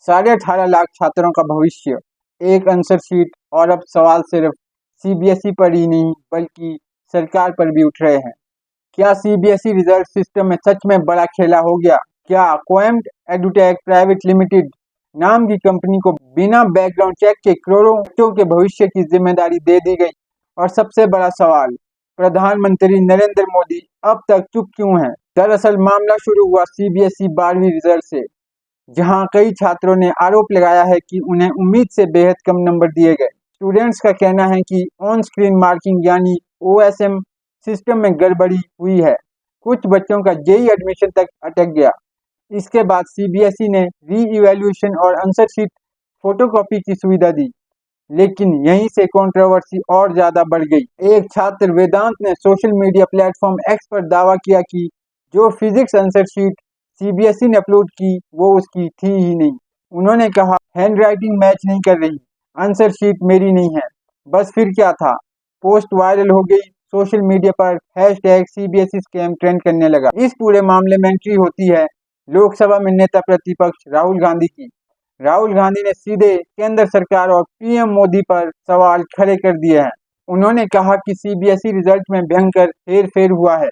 18.5 लाख छात्रों का भविष्य, एक आंसर शीट और अब सवाल सिर्फ सीबीएसई पर ही नहीं बल्कि सरकार पर भी उठ रहे हैं। क्या सीबीएसई रिजल्ट सिस्टम में सच में बड़ा खेला हो गया? क्या कोएम्ट एडुटेक प्राइवेट लिमिटेड नाम की कंपनी को बिना बैकग्राउंड चेक के करोड़ों बच्चों के भविष्य की जिम्मेदारी दे दी गई? और सबसे बड़ा सवाल, प्रधानमंत्री नरेंद्र मोदी अब तक चुप क्यों हैं? दरअसल मामला शुरू हुआ सीबीएसई 12वीं रिजल्ट से, जहां कई छात्रों ने आरोप लगाया है कि उन्हें उम्मीद से बेहद कम नंबर दिए गए। स्टूडेंट्स का कहना है कि ऑन स्क्रीन मार्किंग यानी ओएसएम सिस्टम में गड़बड़ी हुई है। कुछ बच्चों का जेईई एडमिशन तक अटक गया। इसके बाद सीबीएसई ने री इवैल्यूएशन और आंसर शीट फोटोकॉपी की सुविधा दी, लेकिन यहीं से कंट्रोवर्सी और ज्यादा बढ़ गई। एक छात्र वेदांत ने सोशल मीडिया प्लेटफॉर्म एक्स पर दावा किया कि जो फिजिक्स आंसर शीट सीबीएसई ने अपलोड की वो उसकी थी ही नहीं। उन्होंने कहा, हैंडराइटिंग मैच नहीं कर रही, आंसर शीट मेरी नहीं है। बस फिर क्या था, पोस्ट वायरल हो गई, सोशल मीडिया पर हैशटैग सीबीएसई स्कैम ट्रेंड करने लगा। इस पूरे मामले में एंट्री होती है लोकसभा में नेता प्रतिपक्ष राहुल गांधी की। राहुल गांधी ने सीधे केंद्र सरकार और पीएम मोदी पर सवाल खड़े कर दिए हैं। उन्होंने कहा कि सीबीएसई रिजल्ट में भयंकर हेरफेर हुआ है,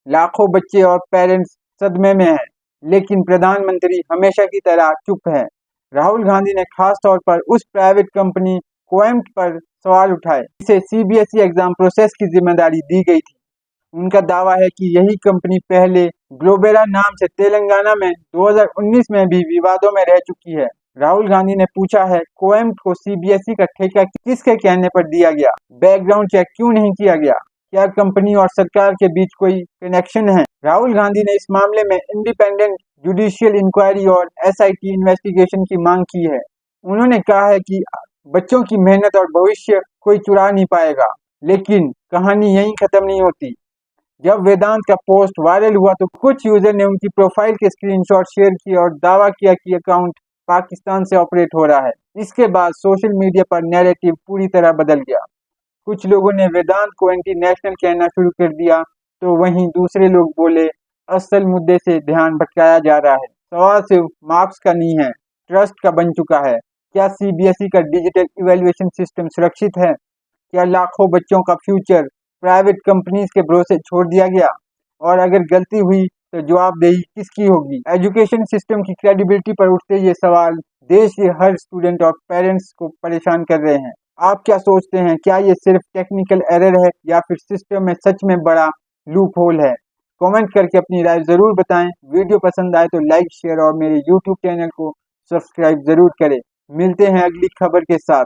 लाखों बच्चे और पेरेंट्स सदमे में हैं, लेकिन प्रधानमंत्री हमेशा की तरह चुप है। राहुल गांधी ने खास तौर पर उस प्राइवेट कंपनी कोएम्ट पर सवाल उठाए जिसे सीबीएसई एग्जाम प्रोसेस की जिम्मेदारी दी गई थी। उनका दावा है कि यही कंपनी पहले ग्लोबेरा नाम से तेलंगाना में 2019 में भी विवादों में रह चुकी है। राहुल गांधी ने पूछा है, कोएम्ट को सीबीएसई का ठेका किसके कहने पर दिया गया? बैकग्राउंड चेक क्यों नहीं किया गया? क्या कंपनी और सरकार के बीच कोई कनेक्शन है? राहुल गांधी ने इस मामले में इंडिपेंडेंट जुडिशियल इंक्वायरी और एसआईटी इन्वेस्टिगेशन की मांग की है। उन्होंने कहा है कि बच्चों की मेहनत और भविष्य कोई चुरा नहीं पाएगा। लेकिन कहानी यहीं खत्म नहीं होती। जब वेदांत का पोस्ट वायरल हुआ तो कुछ यूजर ने उनकी प्रोफाइल के स्क्रीनशॉट शेयर किए और दावा किया कि अकाउंट पाकिस्तान से ऑपरेट हो रहा है। इसके बाद सोशल मीडिया पर नैरेटिव पूरी तरह बदल गया। कुछ लोगों ने वेदांत को एंटी नेशनल कहना शुरू कर दिया, तो वहीं दूसरे लोग बोले, असल मुद्दे से ध्यान भटकाया जा रहा है। सवाल सिर्फ मार्क्स का नहीं है, ट्रस्ट का बन चुका है। क्या सीबीएसई का डिजिटल इवैल्यूएशन सिस्टम सुरक्षित है? क्या लाखों बच्चों का फ्यूचर प्राइवेट कंपनीज के भरोसे छोड़ दिया गया? और अगर गलती हुई तो जवाबदेही किसकी होगी? एजुकेशन सिस्टम की क्रेडिबिलिटी पर उठते ये सवाल देश के हर स्टूडेंट और पेरेंट्स को परेशान कर रहे हैं। आप क्या सोचते हैं, क्या ये सिर्फ टेक्निकल एरर है या फिर सिस्टम में सच में बड़ा लूप होल है? कमेंट करके अपनी राय जरूर बताएं। वीडियो पसंद आए तो लाइक, शेयर और मेरे यूट्यूब चैनल को सब्सक्राइब जरूर करें। मिलते हैं अगली खबर के साथ।